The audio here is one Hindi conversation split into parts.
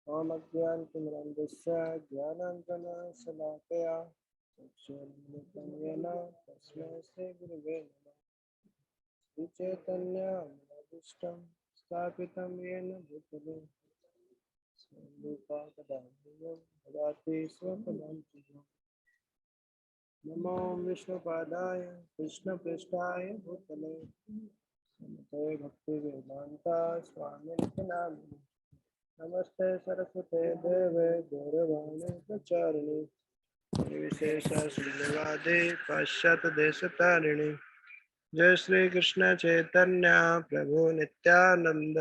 ओम अज्ञानतिमिरन्धस्य ज्ञानाञ्जनशलाकया चक्षुरुन्मिलितं येन तस्मै श्रीगुरवे नमः। श्रीचैतन्यमनोभीष्टं स्थापितं येन भूतले स्वयं रूपा कदा ददाति स्वपदान्तिकम्। नमो विष्णुपादाय कृष्णपृष्ठाय भूतले श्रीमते भक्तिवेदान्ता स्वामिनिति नामिने। नमस्ते सरस्वते देवे गौरवाणी प्रचारिणे निर्विशेष शून्यवादी पाश्चात्य देशतारिणे। जय श्री कृष्ण चैतन्य प्रभु नित्यानंद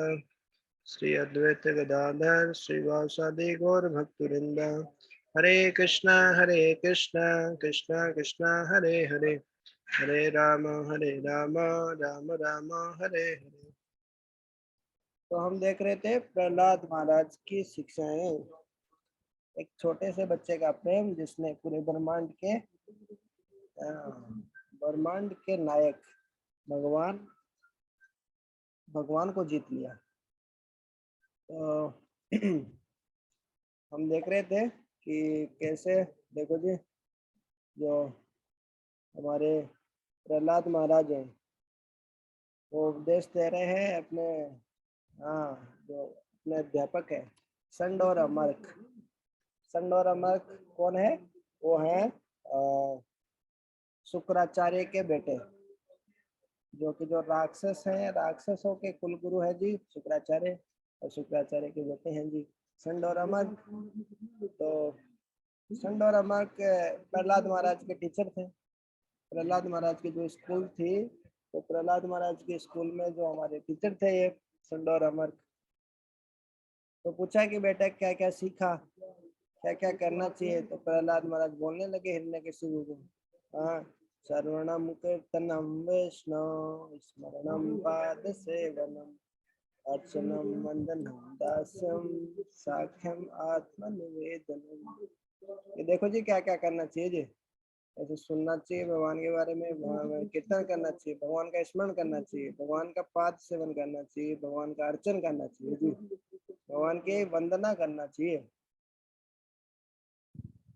श्री अद्वैत गदाधर श्रीवासादि गौर भक्तवृंद। हरे कृष्ण कृष्ण कृष्ण हरे हरे, हरे राम राम राम हरे हरे। तो हम देख रहे थे प्रहलाद महाराज की शिक्षाएं, एक छोटे से बच्चे का प्रेम जिसने पूरे ब्रह्मांड के नायक भगवान को जीत लिया। तो हम देख रहे थे कि कैसे, देखो जी, जो हमारे प्रहलाद महाराज हैं वो उपदेश दे रहे हैं अपने, जो अपने अध्यापक है संड और अमर्क। संड और अमर्क कौन है? वो है शुक्राचार्य के बेटे, जो कि जो राक्षस हैं, राक्षसों के कुल गुरु है जी शुक्राचार्य, और शुक्राचार्य के बेटे हैं जी संड और अमर्क। तो संड और अमर्क प्रहलाद महाराज के टीचर थे। प्रहलाद महाराज की जो स्कूल थी, तो प्रहलाद महाराज के स्कूल में जो हमारे टीचर थे ये संड और अमर्क, तो पूछा कि बेटा क्या क्या सीखा, क्या क्या करना चाहिए। तो प्रहलाद महाराज बोलने लगे हिरण्यकशिपु को, हाँ, श्रवणम कीर्तनम वैष्णव स्मरणम पाद सेवनम अर्चनम वंदनम दास्यम साख्यम आत्मनिवेदनम। ये देखो जी क्या क्या करना चाहिए जी। ऐसे सुनना चाहिए भगवान के बारे में, कीर्तन करना चाहिए, भगवान का स्मरण करना चाहिए, भगवान का पाद सेवन करना चाहिए, भगवान का अर्चन करना चाहिए जी, भगवान की वंदना करना चाहिए।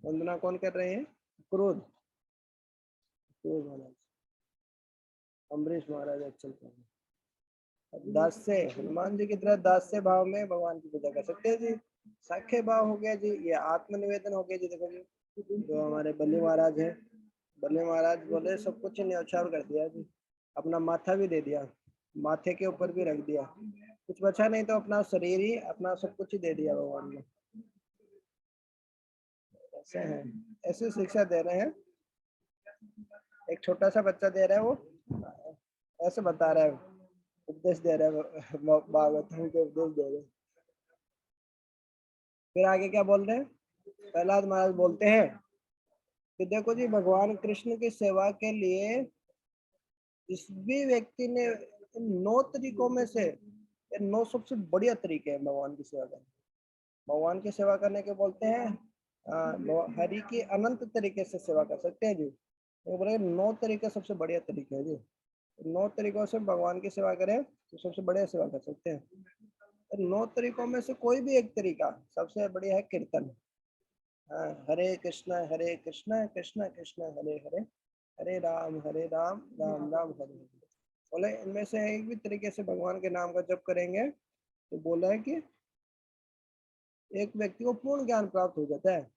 वंदना कौन कर रहे हैं? क्रोध महाराज, अम्बरीश महाराज चल रहे हैं। दास से, हनुमान जी की तरह दास से भाव में भगवान की पूजा कर सकते हैं जी। साख्य भाव हो गया जी, ये आत्मनिवेदन हो गया जी। देखो जी जो हमारे बल्ली महाराज है, बल्ली महाराज बोले सब कुछ न्यौछावर कर दिया जी, अपना माथा भी दे दिया, माथे के ऊपर भी रख दिया, कुछ बचा नहीं, तो अपना शरीर ही, अपना सब कुछ ही दे दिया भगवान ने। ऐसे हैं, ऐसे शिक्षा दे रहे हैं। एक छोटा सा बच्चा दे रहा है, वो ऐसे बता रहा है, उपदेश दे रहा है, भागवतम के उपदेश दे रहे हैं। फिर आगे क्या बोल रहे हैं? प्रहलाद महाराज बोलते हैं कि देखो जी, भगवान कृष्ण की सेवा के लिए जिस भी व्यक्ति ने 9 तरीकों में से 9 सबसे बढ़िया तरीके हैं भगवान की सेवा करने। भगवान की सेवा करने के बोलते हैं, हरि की अनंत तरीके से सेवा कर सकते हैं जी। तो बोले 9 तरीके सबसे बढ़िया तरीके हैं जी, 9 तरीकों से भगवान की सेवा करें तो सबसे बढ़िया सेवा कर सकते हैं। 9 तरीकों में से कोई भी एक तरीका सबसे बढ़िया है कीर्तन। हरे कृष्ण कृष्ण कृष्ण हरे हरे, हरे राम राम राम हरे हरे। बोले इनमें से एक भी तरीके से भगवान के नाम का जप करेंगे तो बोला है कि एक व्यक्ति को पूर्ण ज्ञान प्राप्त हो जाता है,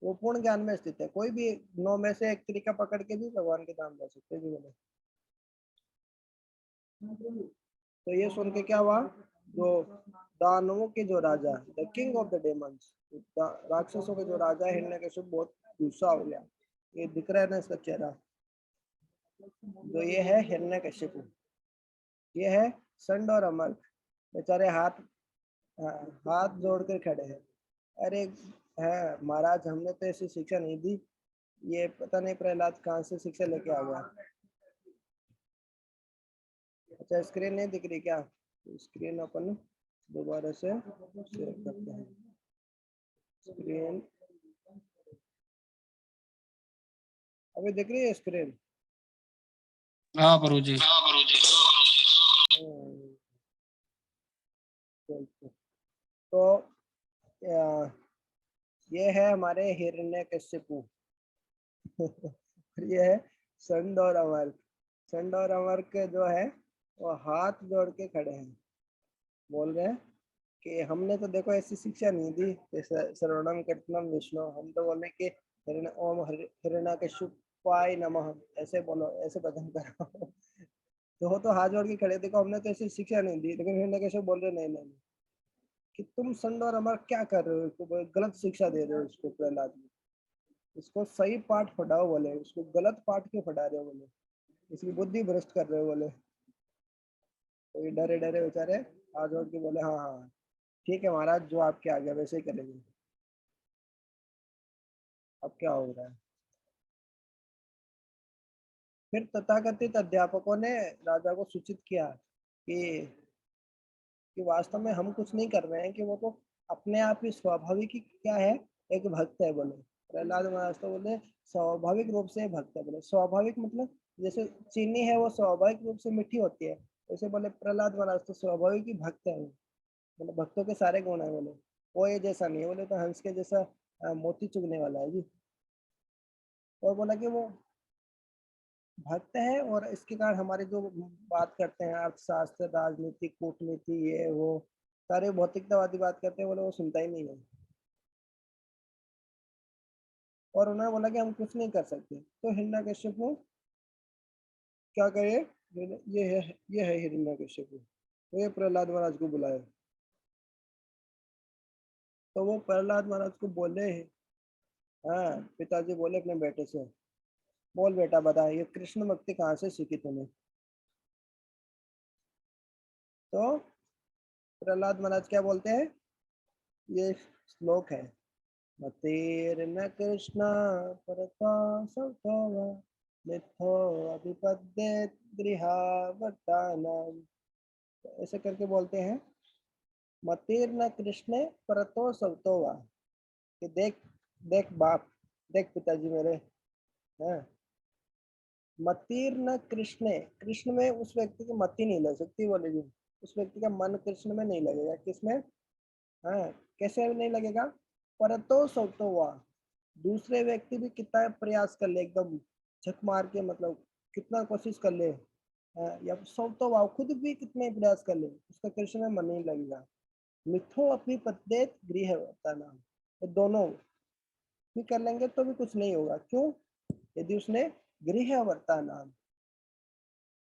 वो पूर्ण ज्ञान में स्थित है। कोई भी 9 में से एक तरीका पकड़ के भी भगवान के नाम ले सकते हैं। तो ये सुन के क्या हुआ, जो दानवों के जो राजा, the king of the demons, राक्षसों के जो राजा है हिरण्यकशिपु, बहुत गुस्सा हो गया। ये दिख रहा है ना इसका चेहरा, जो ये है हिरण्यकशिपु, ये है संड और अमर्क, बेचारे हाथ जोड़कर खड़े हैं। अरे है महाराज, हमने तो ऐसी शिक्षा नहीं दी, ये पता नहीं प्रहलाद कहाँ से शिक्षा लेके आ गया। अच्छा स्क्रीन नहीं दिख रही क्या? स्क्रीन अपन दोबारा से शेयर करते हैं। स्क्रीन अभी दिख रही है स्क्रीन? हाँ प्रभु जी। तो ये है हमारे हिरण्यकश्यपु और ये है संड और अमर्क। संड और अमर्क जो है वो हाथ जोड़ के खड़े हैं, बोल रहे हैं कि हमने तो देखो ऐसी शिक्षा नहीं दी जैसे श्रवणम कीर्तनम विष्णु, हम तो बोले कि ओम हिरण्यकश्यपाय नमः, ऐसे बोलो, ऐसे भजन करो तो वो तो हाथ जोड़ के खड़े, देखो हमने तो ऐसी शिक्षा नहीं दी, लेकिन हिरण्यकश्यप बोल रहे नहीं नहीं नहीं, कि तुम संड और अमर क्या कर रहे हो, इसको गलत शिक्षा दे रहे हो इसको प्रहलाद में, इसको सही पाठ पढ़ाओ बोले, उसको गलत पाठ क्यों पढ़ा रहे हो बोले, इसकी बुद्धि भ्रष्ट कर रहे हो बोले। तो ये डरे डरे बेचारे हाथ जोड़ के बोले हाँ हाँ ठीक है महाराज, जो आपके आगे वैसे ही करेंगे। अब क्या हो रहा है, फिर तथाकथित अध्यापकों ने राजा को सूचित किया कि वास्तव में हम कुछ नहीं कर रहे हैं, कि वो तो अपने आप ही स्वाभाविक ही क्या है, एक भक्त है बोले। प्रहलाद महाराज तो बोले स्वाभाविक रूप से भक्त है बोले। स्वाभाविक मतलब जैसे चीनी है वो स्वाभाविक रूप से मीठी होती है, वैसे बोले प्रहलाद महाराज तो स्वाभाविक ही भक्त है वो, बोले भक्तों के सारे गुण है बोले, वो ये जैसा नहीं है बोले, तो हंस के जैसा मोती चुगने वाला है जी। और बोला कि वो भक्त है, और इसके कारण हमारे जो बात करते हैं अर्थशास्त्र, राजनीति, कूटनीति, ये वो सारे भौतिकतावादी बात करते हैं बोले, वो सुनता ही नहीं है। और उन्होंने बोला कि हम कुछ नहीं कर सकते, तो हिरण्यकश्यप क्या करे, ये है हिरण्यकश्यप, तो ये प्रहलाद महाराज को बुलाए। तो वो प्रहलाद महाराज को बोले, हाँ पिताजी बोले अपने बेटे से, बोल बेटा बता ये कृष्ण भक्ति कहाँ से सीखी तूने। तो प्रहलाद महाराज क्या बोलते हैं, ये श्लोक है, मतेर्न कृष्ण परता सौतव मिथो अभिपद्येत गृहावतानाम। ऐसे करके बोलते हैं, मतीर्न कृष्ण परतो सवतोवा, कि देख देख बाप, देख पिताजी मेरे हैं, मतीर्न कृष्ण, कृष्ण में उस व्यक्ति की मति नहीं लग सकती बोले जी, उस व्यक्ति का मन कृष्ण में नहीं लगेगा, किसमें, हाँ कैसे नहीं लगेगा, परतो सवतोवा, दूसरे व्यक्ति भी कितना प्रयास कर ले एकदम झक मार के, मतलब कितना कोशिश कर ले, या सवतोवा खुद भी कितने प्रयास कर ले, उसका कृष्ण में मन नहीं लगेगा। मिथो अपनी पद्येत गृह नाम, तो दोनों भी कर लेंगे तो भी कुछ नहीं होगा, क्यों, यदि उसने गृह नाम,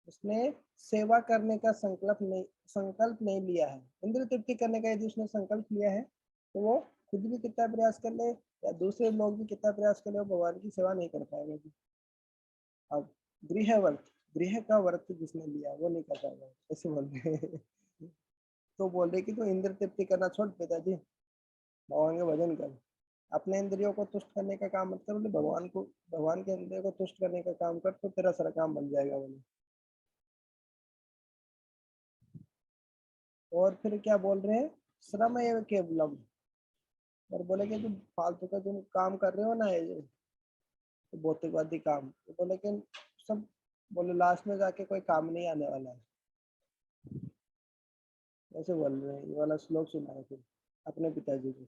उसने सेवा करने का संकल्प नहीं लिया है, इंद्र तृप्ति करने का यदि उसने संकल्प लिया है, तो वो खुद भी कितना प्रयास कर ले या दूसरे लोग भी कितना प्रयास कर ले, वो भगवान की सेवा नहीं कर पाएगा जी। अब गृह का व्रत जिसने लिया वो नहीं कर पाएगा, ऐसे बोल रहे हैं तो बोल रहे कि तो इंद्र तृप्ति करना छोड़ पिताजी, भगवान का भजन कर, अपने इंद्रियों को तुष्ट करने का काम मत कर बोले, भगवान के इंद्रियों को तुष्ट करने का काम कर, तो तेरा सारा काम बन जाएगा बोले। और फिर क्या बोल रहे हैं, श्रम एवं केवलम, और बोले कि तुम फालतू का तुम काम कर रहे हो ना, ये तो भौतिकवादी काम, तो बोले कि सब, बोले लास्ट में जाके कोई काम नहीं आने वाला है, ऐसे बोल रहे हैं। ये वाला श्लोक सुना है फिर अपने पिताजी को,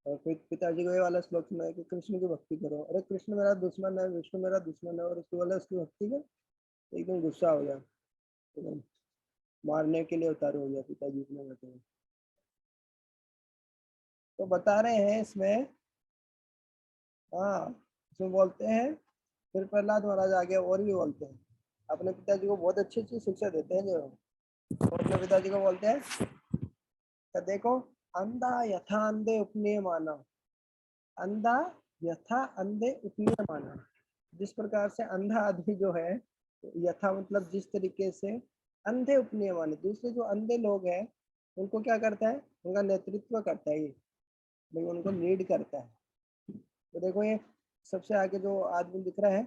और फिर पिताजी को ये वाला श्लोक सुना है कि कृष्ण की भक्ति करो, अरे कृष्ण मेरा दुश्मन है, विष्णु मेरा दुश्मन है, और उसके बोले उसकी भक्ति कर, एकदम गुस्सा हो गया, एकदम मारने के लिए उतारू हो गया पिताजी इतने बचे। तो बता रहे हैं इसमें, हाँ इसमें बोलते हैं, फिर प्रहलाद महाराज आगे और भी बोलते हैं, अपने पिताजी को बहुत अच्छी अच्छी शिक्षा देते हैं जो, तो अपने पिताजी को बोलते हैं कि देखो, अंधा यथा अंधे उपनीय माना, अंधा यथा अंधे उपनीय माना, जिस प्रकार से अंधा आदमी जो है, यथा मतलब जिस तरीके से, अंधे उपनीय माने दूसरे जो अंधे लोग हैं उनको क्या करता है, उनका नेतृत्व करता है, ये भाई उनको लीड करता है। तो देखो ये सबसे आगे जो आदमी दिख रहा है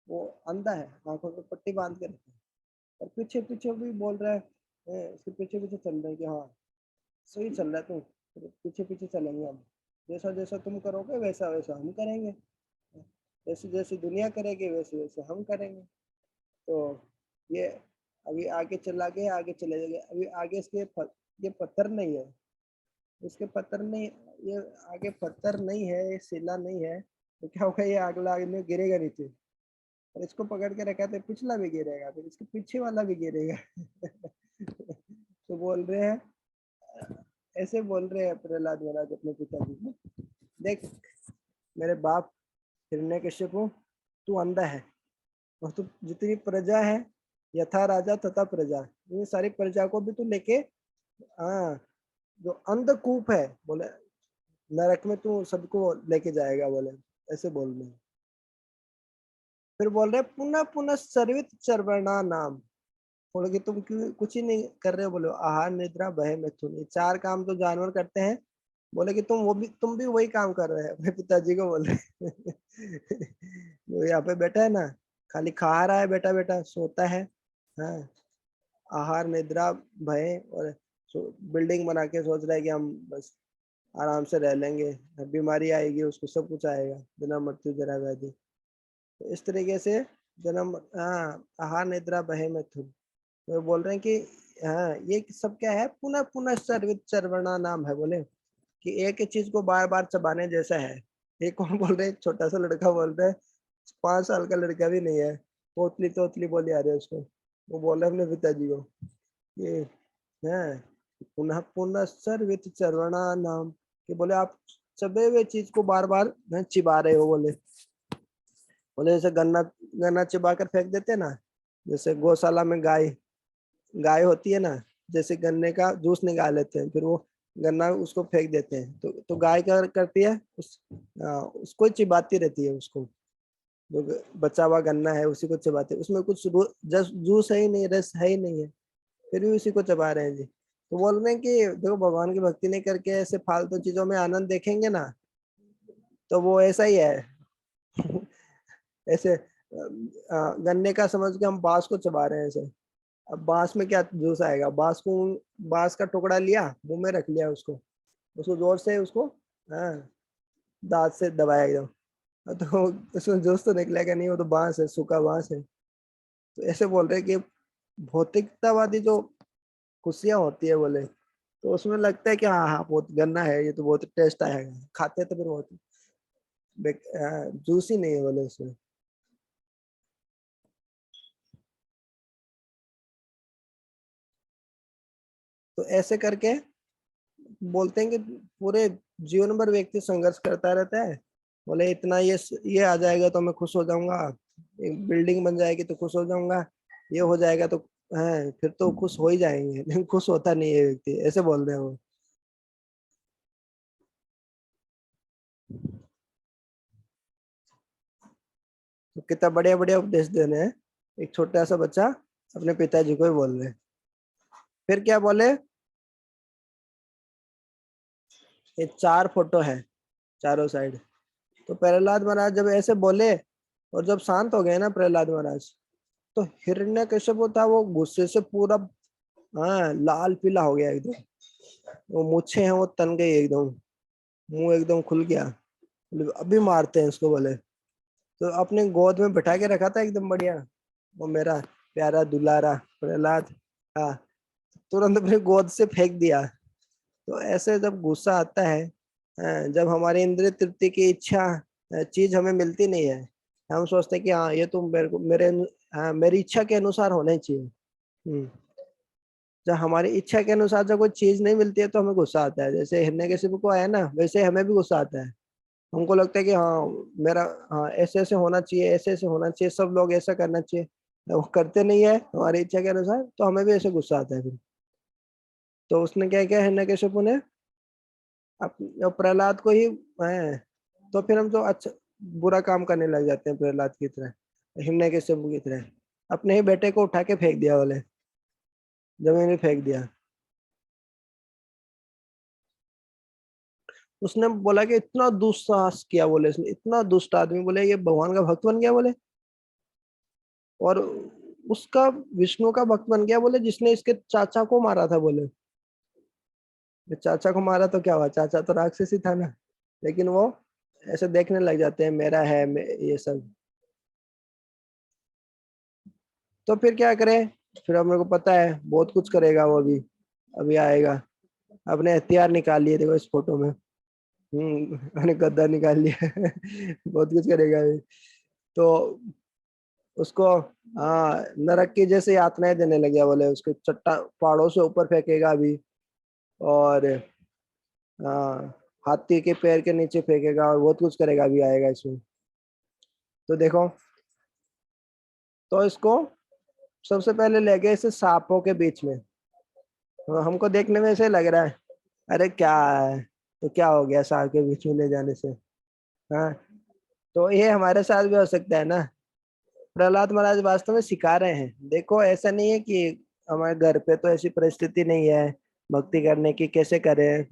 वो अंधा है, आंखों पे पट्टी बांध के रखा है, और पीछे पीछे भी बोल रहा है, इसके पीछे पीछे चल रहे हैं कि हाँ सही चल रहा है तू, पीछे पीछे चलेंगे हम, जैसा जैसा तुम करोगे वैसा वैसा हम करेंगे, जैसे जैसे दुनिया करेगी वैसे वैसे हम करेंगे। तो ये अभी आगे चला गया, आगे चले जाएंगे, अभी आगे इसके ये पत्थर नहीं है, इसके पत्थर नहीं, ये आगे पत्थर नहीं है, ये शिला नहीं है, तो क्या होगा, ये अगला आगे में गिरेगा नीचे। और इसको पकड़ के रखा तो पिछला भी गिरेगा, फिर इसके पीछे वाला भी गिरेगा। तो बोल रहे हैं, ऐसे बोल रहे हैं प्रहलाद महाराज अपने पिताजी को, देख मेरे बाप हिरण्यकश्यपु, तू अंधा है, और तू जितनी प्रजा है, यथा राजा तथा प्रजा, ये सारी प्रजा को भी तू लेके, हाँ, जो अंधकूप है बोले, नरक में तू सबको लेके जाएगा बोले, ऐसे बोल रहे हैं। फिर बोल रहे पुनः पुनः सर्वित चर्वणा नाम, बोले कि तुम क्यों कुछ ही नहीं कर रहे हो, बोले आहार निद्रा भय मिथुन, ये 4 काम तो जानवर करते हैं, बोले कि तुम भी वही काम कर रहे हैं। अपने पिताजी को बोल रहे। वो यहाँ पे बैठा है ना, खाली खा रहा है, बेटा बेटा सोता है, हाँ, आहार निद्रा भय, और बिल्डिंग बना के सोच रहा है कि हम बस आराम से रह लेंगे, बीमारी आएगी उसको, सब कुछ आएगा, बिना मृत्यु जरा व्याधि। तो इस तरीके से जन्म, हाँ, आहार निद्रा भय मिथुन, तो बोल रहे हैं कि हाँ, ये सब क्या है, पुनः पुनः सर्वित चर्वणा नाम है, बोले कि एक ही चीज को बार बार चबाने जैसा है। एक कौन बोल रहे हैं, छोटा सा लड़का बोल रहा है, 5 साल का लड़का भी नहीं है, तोतली तोतली बोली आ रही है उसको, वो बोल रहे अपने पिताजी को, ये है पुनः पुनः सर्वित चर्वणा नाम, कि बोले आप चबे हुए चीज को बार बार चिबा रहे हो, बोले बोले जैसे गन्ना गन्ना चिबा कर फेंक देते ना, जैसे गौशाला में गाय गाय होती है ना, जैसे गन्ने का जूस निकाल लेते हैं, फिर वो गन्ना उसको फेंक देते हैं, तो गाय क्या करती है, उसको चिबाती रहती है, उसको जो बचा हुआ गन्ना है उसी को चबाते, उसमें कुछ जूस है ही नहीं, रस है ही नहीं है, फिर भी उसी को चबा रहे हैं जी। तो बोल रहे हैं कि देखो, भगवान की भक्ति नहीं करके ऐसे फालतू चीजों में आनंद देखेंगे ना, तो वो ऐसा ही है। ऐसे गन्ने का समझ के हम बांस को चबा रहे हैं ऐसे, अब बांस में क्या जूस आएगा, बांस का टुकड़ा लिया, मुंह में रख लिया उसको, उसको जोर से उसको, हाँ, दांत से दबाया एकदम, तो उसमें जूस तो निकलेगा नहीं, वो तो बांस है, सूखा बांस है। तो ऐसे बोल रहे हैं कि भौतिकतावादी जो खुशियां होती है बोले, तो उसमें लगता है कि हाँ हाँ बहुत गन्ना है, ये तो बहुत टेस्ट आएगा, खाते तो फिर बहुत जूस ही नहीं है बोले उसमें। तो ऐसे करके बोलते हैं कि पूरे जीवन भर व्यक्ति संघर्ष करता रहता है, बोले इतना ये आ जाएगा तो मैं खुश हो जाऊंगा, एक बिल्डिंग बन जाएगी तो खुश हो जाऊंगा, ये हो जाएगा तो है, फिर तो खुश हो ही जाएंगे, लेकिन खुश होता नहीं है व्यक्ति, ऐसे बोल रहे हैं वो। तो कितना बढ़िया बढ़िया उपदेश दे रहे हैं, एक छोटा सा बच्चा अपने पिताजी को ही बोल रहे हैं। फिर क्या बोले, ये 4 फोटो है चारों साइड। तो प्रहलाद महाराज जब ऐसे बोले, और जब शांत हो गए ना प्रहलाद महाराज, तो हिरण्यकश्यप था वो गुस्से से पूरा, हाँ, लाल पीला हो गया एकदम, वो मूछें हैं वो तन गई एकदम, मुंह एकदम खुल गया, बोले, अभी मारते हैं इसको, बोले। तो अपने गोद में बैठा के रखा था एकदम बढ़िया, वो मेरा प्यारा दुलारा प्रहलाद, हाँ, तुरंत अपने गोद से फेंक दिया। तो ऐसे जब गुस्सा आता है, जब हमारी इंद्रिय तृप्ति की इच्छा चीज हमें मिलती नहीं है, हम सोचते हैं कि हाँ ये तो मेरे को हाँ, मेरी इच्छा के अनुसार होना चाहिए। हम्म, जब हमारी इच्छा के अनुसार जब कोई चीज नहीं मिलती है तो हमें गुस्सा आता है, जैसे हिरण्यकशिपु को आया ना, वैसे हमें भी गुस्सा आता है। हमको लगता है कि हाँ मेरा, हाँ ऐसे ऐसे होना चाहिए, ऐसे ऐसे होना चाहिए, सब लोग ऐसा करना चाहिए, वो करते नहीं है हमारी इच्छा के अनुसार, तो हमें भी ऐसे गुस्सा आता है फिर। तो उसने क्या किया हिरण्यकशिपु ने, प्रहलाद को ही है, तो फिर हम तो अच्छा बुरा काम करने लग जाते हैं प्रहलाद की तरह, हिरण्यकशिपु की तरह, अपने ही बेटे को उठा के फेंक दिया, बोले जमीन में फेंक दिया। उसने बोला कि इतना दुस्साहस किया, बोले इसने, इतना दुष्ट आदमी, बोले ये भगवान का भक्त बन गया, बोले, और उसका विष्णु का भक्त बन गया, बोले जिसने इसके चाचा को मारा था, बोले चाचा को मारा तो क्या हुआ, चाचा तो राक्षस ही था ना, लेकिन वो ऐसे देखने लग जाते हैं मेरा है ये सब। तो फिर क्या करे, फिर अब मेरे को पता है बहुत कुछ करेगा वो भी, अभी आएगा, अपने हथियार निकाल लिए, देखो इस फोटो में। मैंने गद्दा निकाल लिया। बहुत कुछ करेगा ये तो। उसको हाँ नरक की जैसे यातनाएं देने लगे बोले, उसके चट्टा पहाड़ों से ऊपर फेंकेगा अभी। और हाँ हाथी के पैर के नीचे फेंकेगा, और बहुत कुछ करेगा, अभी आएगा इसमें। तो देखो, तो इसको सबसे पहले ले गए इसे सांपों के बीच में। तो हमको देखने में ऐसे लग रहा है, अरे क्या है, तो क्या हो गया सांप के बीच में ले जाने से। हाँ, तो ये हमारे साथ भी हो सकता है ना। प्रहलाद महाराज वास्तव में सिखा रहे हैं, देखो ऐसा नहीं है कि हमारे घर पे तो ऐसी परिस्थिति नहीं है भक्ति करने की, कैसे करें।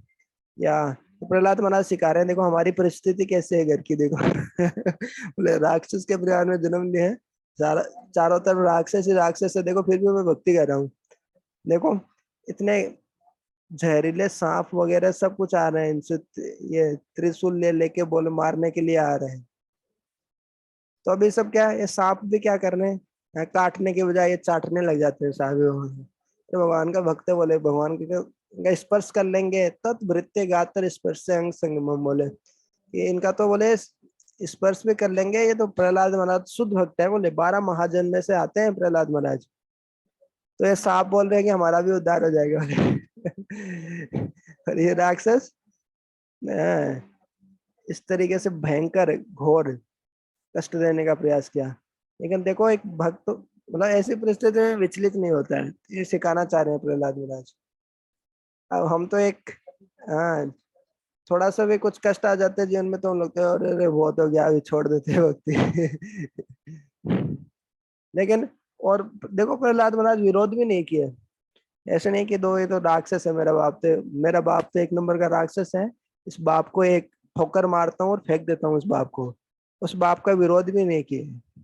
या तो प्रहलाद महाराज सिखा रहे हैं, देखो हमारी परिस्थिति कैसे है घर की, देखो। बोले राक्षस के परिवार में जन्म लिया है, सारा चारों तरफ राक्षस ही राक्षस है, देखो फिर भी मैं भक्ति कर रहा हूँ। देखो इतने जहरीले सांप वगैरह सब कुछ आ रहे हैं इनसे, ये त्रिशूल ले लेके बोले मारने के लिए आ रहे हैं। तो अभी सब क्या है, ये सांप भी क्या कर रहे हैं, काटने के बजाय ये चाटने लग जाते हैं सांप भगवान। तो भगवान का भक्त है, बोले भगवान का स्पर्श कर लेंगे तत् भृत्य गातर स्पर्श अंग संगमम, बोले ये इनका तो बोले स्पर्श भी कर लेंगे। ये तो प्रहलाद महाराज शुद्ध भक्त है, बोले 12 महाजन में से आते हैं प्रहलाद महाराज। तो ये सांप बोल रहे हैं कि हमारा भी उद्धार हो जाएगा। और ये राक्षस इस तरीके से भयंकर घोर कष्ट देने का प्रयास किया। लेकिन देखो एक भक्त मतलब ऐसी परिस्थिति में विचलित नहीं होता है, ये सिखाना चाह रहे हैं प्रहलाद महाराज। अब हम तो एक हाँ थोड़ा सा भी कुछ कष्ट आ जाते हैं जीवन में, तो हम लोग तो अरे अरे बहुत हो गया, अभी छोड़ देते हैं भक्ति। लेकिन और देखो प्रहलाद महाराज विरोध भी नहीं किया। ऐसे नहीं कि दो ये तो राक्षस है, मेरा बाप तो 1 नंबर का राक्षस है, इस बाप को एक ठोकर मारता हूँ और फेंक देता हूँ उस बाप को। उस बाप का विरोध भी नहीं किया,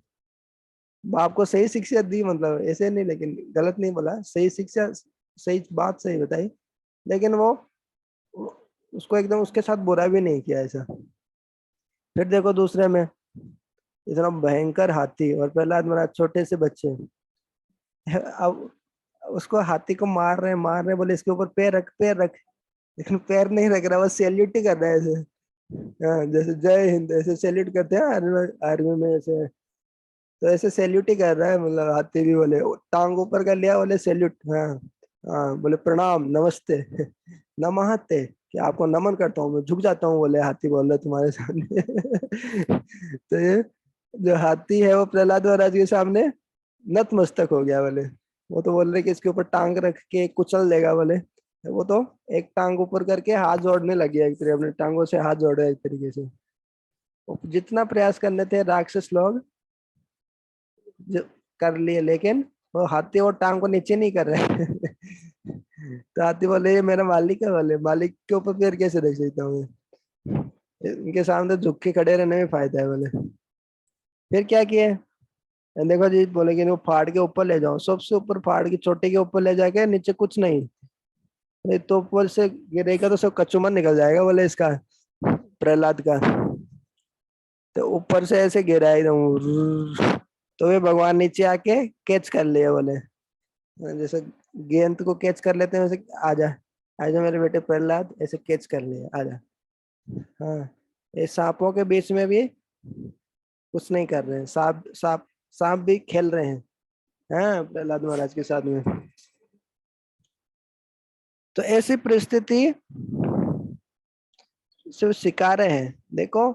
बाप को सही शिक्षा दी, मतलब ऐसे नहीं, लेकिन गलत नहीं बोला, सही शिक्षा, सही बात सही बताई। लेकिन वो उसको एकदम उसके साथ बुरा भी नहीं किया ऐसा। फिर देखो दूसरे में इतना भयंकर हाथी और प्रहलाद महाराज छोटे से बच्चे। अब उसको हाथी को मार रहे हैं, बोले इसके ऊपर पैर रख पैर रख। लेकिन पैर नहीं रख रहा, वो सैल्यूट ही कर रहा है ऐसे। हाँ, जैसे जय हिंद ऐसे सैल्यूट करते हैं आर्मी में ऐसे। तो ऐसे सैल्यूट ही कर रहा है, मतलब हाथी भी, बोले टांग ऊपर कर लिया, बोले सैल्यूट। हाँ हाँ, बोले प्रणाम नमस्ते। नमस्ते, कि आपको नमन करता हूँ, मैं झुक जाता हूँ, बोले हाथी बोल रहे तुम्हारे सामने। तो ये जो हाथी है वो प्रहलाद महाराज के सामने नतमस्तक हो गया, बोले। वो तो बोल रहे कि इसके ऊपर टांग रख के कुचल देगा, बोले। वो तो एक टांग ऊपर करके हाथ जोड़ने लग गया, एक तरीके अपने टांगों से हाथ जोड़ रहा है एक तरीके से। वो जितना प्रयास करने थे राक्षस लोग कर लिए, लेकिन वो हाथी वो टांग को नीचे नहीं कर रहे। तो हाथी बोले ये मेरा मालिक है, बोले मालिक के ऊपर पैर कैसे रख सकता हूँ मैं, इनके सामने झुक के खड़े रहने में फायदा है, बोले। फिर क्या किए, देखो जी, बोले कि इनको फाड़ के ऊपर ले जाओ, सबसे ऊपर फाड़ के चोटी के ऊपर ले जाके, नीचे कुछ नहीं, नहीं तो ऊपर से गिरेगा तो सब कचूमर निकल जाएगा, बोले इसका प्रहलाद का। तो ऊपर से ऐसे गिरा एकदम, तो वे भगवान नीचे आके कैच कर लिया, बोले जैसे गेंद को कैच कर लेते हैं वैसे, आजा आजा मेरे बेटे प्रहलाद, ऐसे कैच कर लिया, आजा। हाँ, ये सांपों के बीच में भी कुछ नहीं कर रहे हैं, सांप सांप सांप भी खेल रहे हैं, हाँ प्रहलाद महाराज के साथ में। तो ऐसी परिस्थिति से सिखा रहे हैं, देखो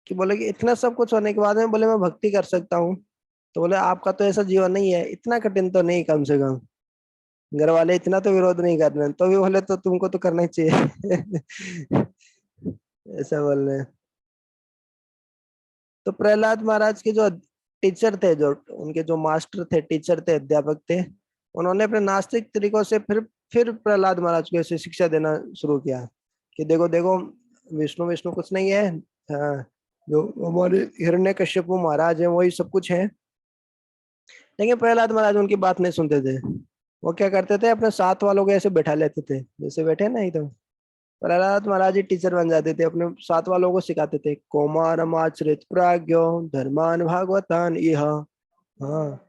कि बोले कि इतना सब कुछ होने के बाद में बोले मैं भक्ति कर सकता हूँ। तो बोले आपका तो ऐसा जीवन नहीं है, इतना कठिन तो नहीं, कम से कम घर वाले इतना तो विरोध नहीं कर रहे हैं, तो भी बोले तो तुमको तो करना ही चाहिए। ऐसा बोल रहे हैं। तो प्रहलाद महाराज के जो टीचर थे, जो उनके जो मास्टर थे, टीचर थे, अध्यापक थे, उन्होंने अपने नास्तिक तरीकों से फिर प्रहलाद महाराज को ऐसे शिक्षा देना शुरू किया कि देखो देखो विष्णु विष्णु कुछ नहीं है, हाँ, जो हमारे हिरण्यकश्यपु महाराज है वही सब कुछ है। लेकिन प्रहलाद महाराज उनकी बात नहीं सुनते थे। वो क्या करते थे, अपने साथ वालों को ऐसे बैठा लेते थे, जैसे बैठे ना एकदम, प्रहलाद महाराज ही टीचर बन जाते थे, अपने साथ वालों को सिखाते थे, कौमारमाचरित प्राज्ञो धर्मान भागवतान इह, हाँ,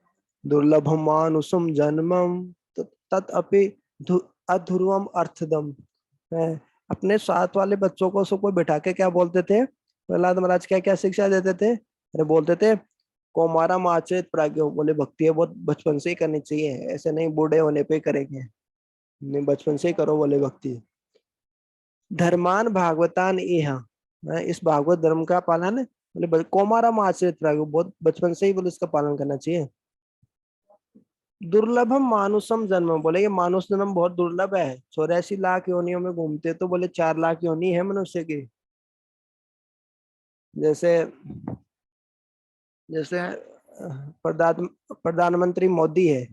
दुर्लभम मानुषम जन्मम तत् अपि अध्रुवम अर्थदम है। अपने साथ वाले बच्चों को सबको बिठा के क्या बोलते थे, प्रहलाद महाराज क्या क्या शिक्षा देते थे? अरे बोलते थे, कौमारा माचेत प्राज्ञो, बोले भक्ति है बहुत बचपन से ही करनी चाहिए, ऐसे नहीं बूढ़े होने पे ही करेंगे, नहीं बचपन से ही करो बोले भक्ति। धर्मान भागवतान इह, इस भागवत धर्म का पालन, बोले कौमारा आचरित प्राज्ञो, बहुत बचपन से ही बोले इसका पालन करना चाहिए। दुर्लभम मानुषम जन्म, बोले ये मानुष जन्म बहुत दुर्लभ है, 84 लाख योनियों में घूमते तो बोले 4 लाख योनि है मनुष्य की। जैसे जैसे प्रधानमंत्री मोदी है,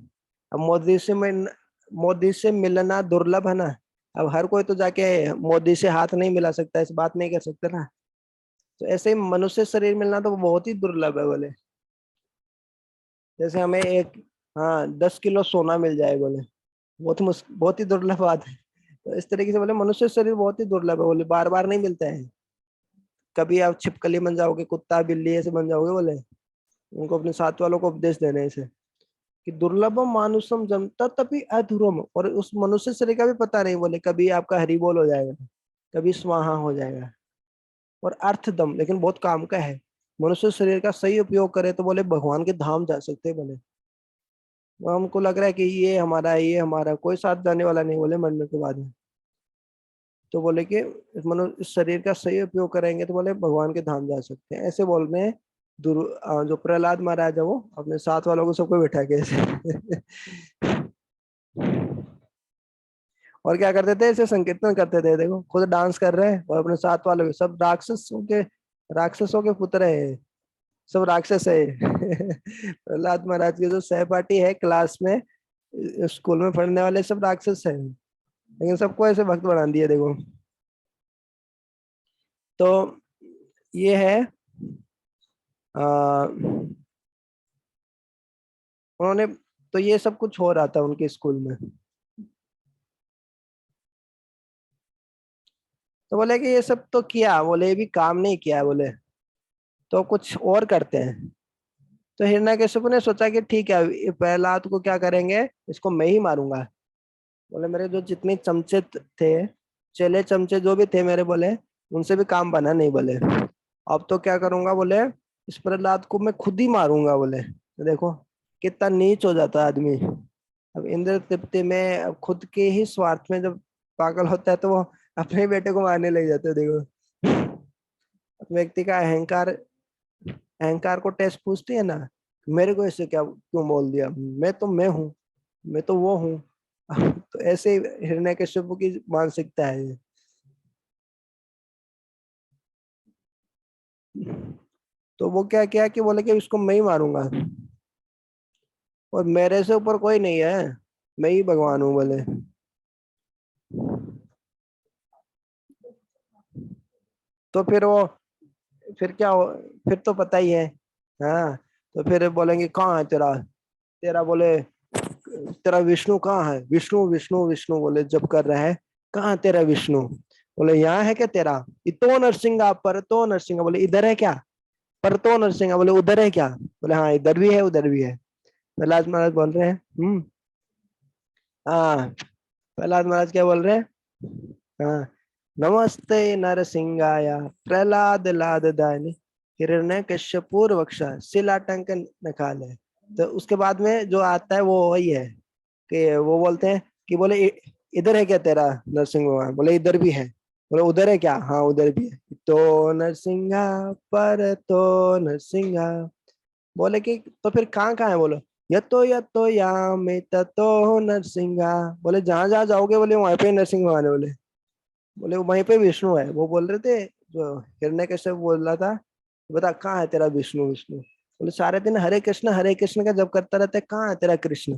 अब मोदी से मिलना दुर्लभ है ना। अब हर कोई तो जाके मोदी से हाथ नहीं मिला सकता, इस बात नहीं कर सकते ना। तो ऐसे ही मनुष्य शरीर मिलना तो बहुत ही दुर्लभ है बोले। जैसे हमें एक, हाँ 10 किलो सोना मिल जाए बोले, बहुत ही दुर्लभ बात है। तो इस तरीके से बोले मनुष्य शरीर बहुत ही दुर्लभ है बोले, बार बार नहीं मिलता है। कभी आप छिपकली बन जाओगे, कुत्ता बिल्ली ऐसे बन जाओगे बोले, उनको अपने साथ वालों को उपदेश देने से कि दुर्लभम मानुषम जन्म तथापि अधूरम, और उस मनुष्य शरीर का भी पता नहीं बोले, कभी आपका हरि बोल हो जाएगा, कभी स्वाहा हो जाएगा। और अर्थदम, लेकिन बहुत काम का है। मनुष्य शरीर का सही उपयोग करे तो बोले भगवान के धाम जा सकते हैं बोले। वो हमको लग रहा है कि ये हमारा है, ये हमारा, कोई साथ जाने वाला नहीं बोले मरने के बाद में। तो बोले कि इस शरीर का सही उपयोग करेंगे तो बोले भगवान के धाम जा सकते हैं, ऐसे बोल रहे हैं। जो प्रहलाद महाराज है वो अपने साथ वालों को सबको बैठा के ऐसे और क्या करते थे, ऐसे संकीर्तन करते थे, देखो खुद डांस कर रहे हैं और अपने साथ वालों के सब राक्षसों के पुत्र है, सब राक्षस है प्रहलाद महाराज के जो सहपाठी है क्लास में, स्कूल में पढ़ने वाले सब राक्षस है, लेकिन सबको ऐसे भक्त बना दिया देखो। तो ये है आ, उन्होंने, तो ये सब कुछ हो रहा था उनके स्कूल में। तो बोले कि ये सब तो किया, बोले ये भी काम नहीं किया बोले, तो कुछ और करते हैं। तो हिरण्यकशिपु ने सोचा कि ठीक है, प्रहलाद को क्या करेंगे, इसको मैं ही मारूंगा। बोले मेरे जो जितने चमचे थे, चेले चमचे जो भी थे मेरे, बोले उनसे भी काम बना नहीं बोले। अब तो क्या करूंगा बोले, इस प्रहलाद को मैं खुद ही मारूंगा बोले। तो देखो कितना नीच हो जाता है आदमी। अब इंद्र तृप्ति में, अब खुद के ही स्वार्थ में जब पागल होता है तो वो अपने ही बेटे को मारने लग जाते हैं देखो। व्यक्ति का अहंकार, अहंकार को टेस्ट पूछती है ना, मेरे को ऐसे क्या क्यों बोल दिया, मैं तो मैं हूँ, मैं तो वो हूँ तो ऐसे हिरण्यकशिपु की मानसिकता है ये। तो वो क्या किया कि बोले कि इसको मैं ही मारूंगा, और मेरे से ऊपर कोई नहीं है, मैं ही भगवान हूँ बोले। तो फिर वो, फिर क्या हो, फिर तो पता ही है। हाँ, तो फिर बोलेंगे कहाँ है तेरा, तेरा बोले तेरा विष्णु कहाँ है, विष्णु विष्णु विष्णु बोले जब कर रहा है, कहाँ तेरा विष्णु, बोले यहाँ है क्या तेरा, इतो नरसिंगा पर तो नरसिंगा, बोले इधर है क्या, पर तो नरसिंगा, बोले उधर है क्या, बोले हाँ इधर भी है उधर भी है। प्रहलाद महाराज बोल रहे हैं हाँ, प्रहलाद महाराज क्या बोल रहे हैं, हाँ, नमस्ते नरसिंहाय प्रहलाद लाद दानी हिरण्य कश्यपूर वक्षा शिलाटंक नखाले। तो उसके बाद में जो आता है वो वही है कि वो बोलते हैं कि बोले इधर है क्या तेरा नरसिंह भगवान, बोले इधर भी है, बोले उधर है क्या, हाँ उधर भी है, तो नरसिंहा पर तो नरसिंहा, बोले कि तो फिर कहाँ कहाँ है, बोलो ये तो यामी तो नरसिंहा, बोले जहां जहां जाओगे बोले वहां पे नरसिंह भगवान है बोले, बोले वहीं पे विष्णु है। वो बोल रहे थे जो हिरण्यकश्यप बोल रहा था, बता कहाँ है तेरा विष्णु, विष्णु, बोले सारे दिन हरे कृष्ण का जब करता रहता है, कहाँ है तेरा कृष्ण,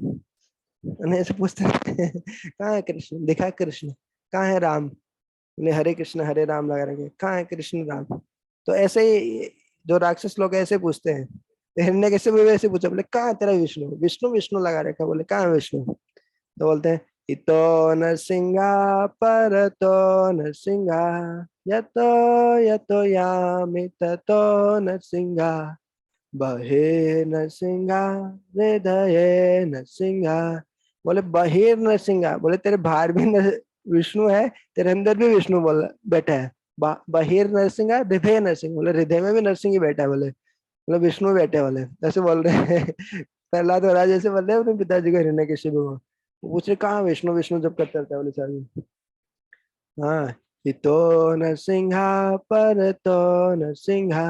उन्हें ऐसे पूछते रहते हैं, कहाँ है कृष्ण, दिखा कृष्ण, कहाँ है राम, बोले हरे कृष्ण हरे राम लगा रखे, कहाँ है कृष्ण राम। तो ऐसे ही जो राक्षस लोग ऐसे पूछते हैं, तो हिरण्यकश्यप भी वैसे पूछा, बोले कहाँ है तेरा विष्णु, विष्णु विष्णु लगा रखा, बोले कहाँ है विष्णु, तो बोलते हैं इतो नरसिंहा पर तो नरसिंहा, यतो यतो यामि ततो नरसिंहा, बहे नरसिंहा हृदये नरसिंहा, बोले बहिर नरसिंहा, बोले तेरे बाहर भी विष्णु है, तेरे अंदर भी विष्णु बोला बैठा है। बहिर नरसिंहा हृदय नरसिंह, बोले हृदय में भी नरसिंह ही बैठा है, बोले मतलब विष्णु बैठे बोले, ऐसे बोल रहे हैं। प्रहलाद महाराज ऐसे बोल रहे हैं अपने पिताजी को, हिरण्यकशिपु को। वो पूछ रहे कहाँ विष्णु, विष्णु जब करते रहता है बोले सारी। हाँ, इतो नरसिंहा परतो नरसिंहा,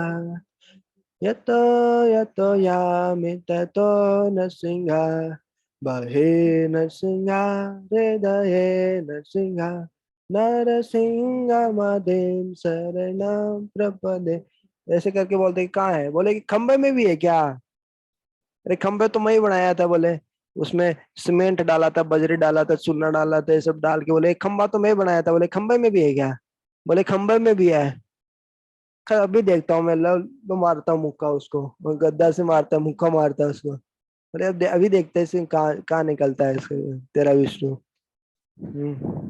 यतो यतो यामि ततो नरसिंहा, बहे नरसिंहा हृदये नरसिंहा, नरसिंहमदेव शरणं प्रपदे। ऐसे करके बोलते कि कहाँ है, बोले कि खंबे में भी है क्या। अरे खंबे तो मैं ही बनाया था बोले, उसमें सीमेंट डाला था, बजरी डाला था, चूना डाला था, ये सब डाल के बोले खंबा तो मैं ही बनाया था, बोले खंबे में भी है क्या। बोले खंबे में भी है। अभी देखता हूँ मैं, तो मारता हूँ मुक्का उसको, वो गद्दा से मारता, मुक्का मारता उसको। अरे अभी देखते हैं इसमें कहाँ कहाँ निकलता है इसके, तेरा विष्णु। हम्म।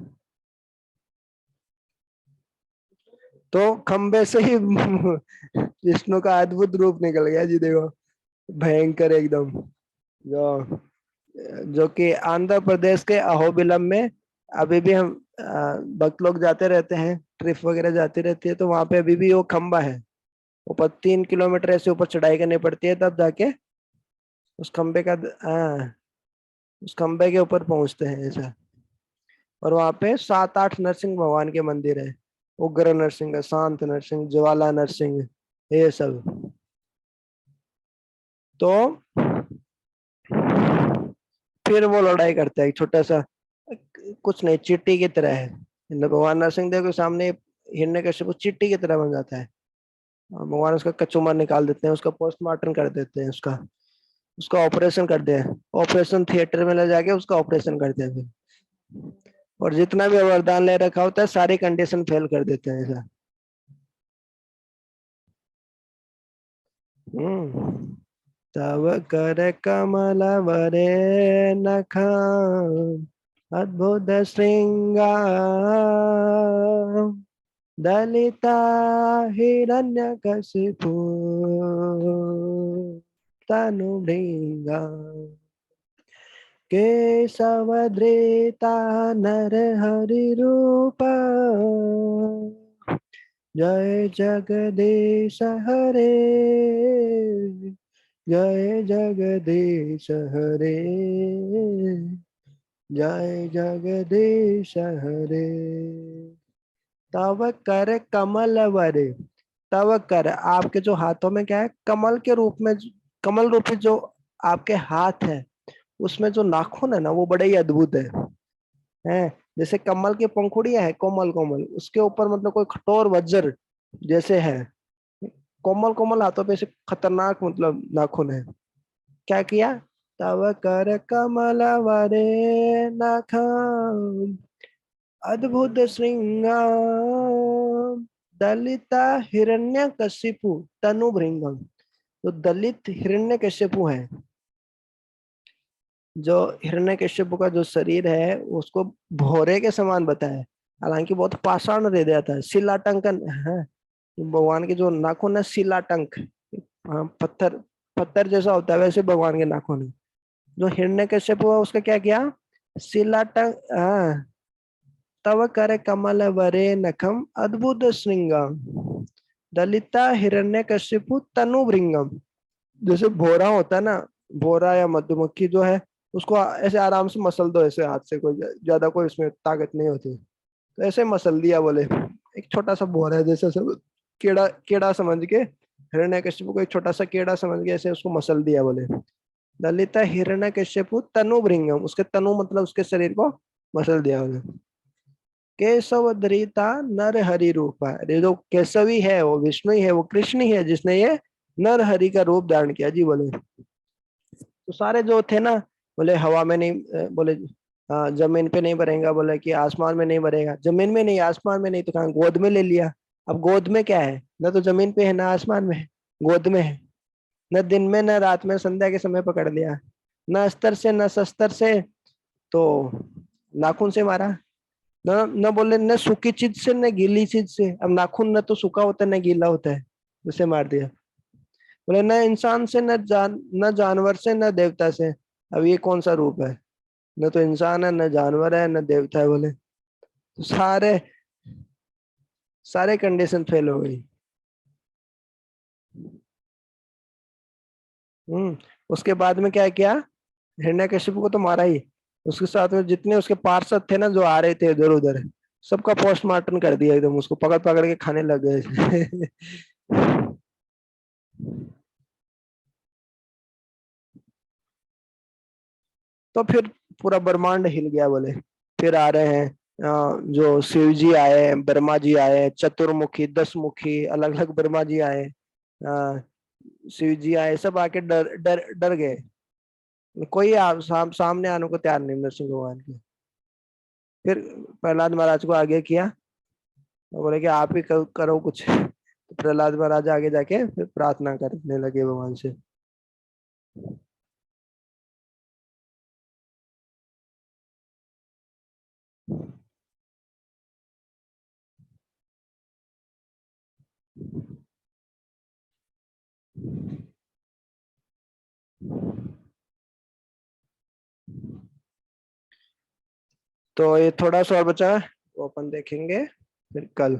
तो खंबे से ही विष्णु का अद्भुत रूप निकल गया जी, देखो भयंकर एकदम। जो जो कि आंध्र प्रदेश के अहोबिलम में अभी भी हम भक्त लोग जाते रहते हैं, ट्रिप वगैरह जाती रहती है, तो वहां पे अभी भी वो खंबा है। ऊपर 3 किलोमीटर ऐसे ऊपर चढ़ाई करनी पड़ती है, तब जाके उस खंबे का, हाँ, उस खंबे के ऊपर पहुंचते हैं ऐसा। और वहां पे 7-8 नरसिंह भगवान के मंदिर है। उग्र नरसिंह, शांत नरसिंह, ज्वाला नरसिंह, ये सब। तो फिर वो लड़ाई करता है, एक छोटा सा, कुछ नहीं, चींटी की तरह है। भगवान नरसिंह देव के सामने हिरण्यकशिपु चींटी की तरह बन जाता है। और भगवान उसका कचूमर निकाल देते हैं, उसका पोस्टमार्टम कर देते हैं, उसका उसका ऑपरेशन करते हैं, ऑपरेशन थिएटर में ले जाके उसका ऑपरेशन करते हैं फिर। और जितना भी वरदान ले रखा होता है सारी कंडीशन फेल कर देते हैं ऐसा। हम्म। तव कर कमल वरे नखा, अद्भुत श्रृंगार, दलिता हिरण्यकशिपु तनु भृंगा, केशवधृता नर हरि रूप, जय जगदीश हरे, जय जगदीश हरे, जय जगदीश हरे। तव कर कमल वरे, तव कर आपके जो हाथों में क्या है, कमल के रूप में, कमल रूपी जो आपके हाथ है, उसमें जो नाखून है ना वो बड़े ही अद्भुत है। जैसे कमल की पंखुड़ियां है कोमल कोमल, उसके ऊपर मतलब कोई कठोर वज्र जैसे है। कोमल कोमल हाथों पे ऐसे खतरनाक मतलब नाखून है। क्या किया, तव कर कमल वरे नखम, अद्भुत श्रृंगार, दलिता हिरण्यकशिपु तनु भृंगम। तो दलित हिरण्यकशिपु है, जो हिरण्यकश्यप का जो शरीर है उसको भौरे के समान बताया है। हालांकि बहुत पाषाण हृदय था, शिलाटंकन है। भगवान के जो नाखून है शिलाटंक, हाँ, पत्थर, पत्थर जैसा होता है वैसे भगवान के नाखून है। जो हिरण्यकश्यप हुआ उसका क्या किया, शिलाटंक, हाँ, तव कर कमल वरे नखम अद्भुत श्रृंगम, दलिता हिरण्यकश्यपु तनु भृंगम। जैसे भोरा होता है ना, भोरा या मधुमक्खी जो है, उसको ऐसे आराम से मसल दो ऐसे हाथ से, कोई ज्यादा कोई इसमें ताकत नहीं होती, तो ऐसे मसल दिया बोले। एक छोटा सा भोरा है जैसे सब, कीड़ा कीड़ा समझ के, हिरण्यकशिपु को एक छोटा सा कीड़ा समझ के ऐसे उसको मसल दिया बोले। ललिता हिरण्यकशिपु तनु भृंगम, उसके तनु मतलब उसके शरीर को मसल दिया बोले। केशव धृता नर हरि रूपा, ये जो केशवी है वो विष्णु ही है, वो कृष्ण ही है जिसने ये नर हरि का रूप धारण किया जी बोले। तो सारे जो थे ना, बोले हवा में नहीं, बोले हाँ जमीन पे नहीं भरेगा, बोले कि आसमान में नहीं भरेगा, जमीन में नहीं आसमान में नहीं, तो कहाँ गोद में ले लिया। अब गोद में क्या है, न तो जमीन पे है ना आसमान में है, गोद में है। न दिन में न रात में, संध्या के समय पकड़ लिया, न अस्तर से न शस्त्र से, तो नाखून से मारा। न न बोले न सूखी चीज से न गीली चीज से, अब नाखून न तो सूखा होता है न गीला होता है, उसे मार दिया। बोले न इंसान से न जानवर से न देवता से, अब ये कौन सा रूप है। न तो इंसान है, न जानवर है, न देवता है बोले, तो सारे सारे कंडीशन फेल हो गई। उसके बाद में क्या किया, हिरण्यकशिपु को तो मारा ही, उसके साथ में जितने उसके पार्षद थे ना जो आ रहे थे इधर उधर, सबका पोस्टमार्टम कर दिया एकदम, उसको पकड़ पकड़ के खाने लग गए। तो फिर पूरा ब्रह्मांड हिल गया बोले। फिर आ रहे हैं जो शिव जी आए, ब्रह्मा जी आए, चतुर्मुखी 10 मुखी अलग अलग ब्रह्मा जी आए, अ, शिव जी आए, सब आके डर डर डर गए। कोई सामने आने को तैयार नहीं नरसिंह भगवान के। फिर प्रहलाद महाराज को आगे किया, वो बोले कि आप ही करो कुछ। तो प्रहलाद महाराज आगे जाके फिर प्रार्थना करने लगे भगवान से। तो ये थोड़ा सा और बचा है, वो अपन देखेंगे फिर कल।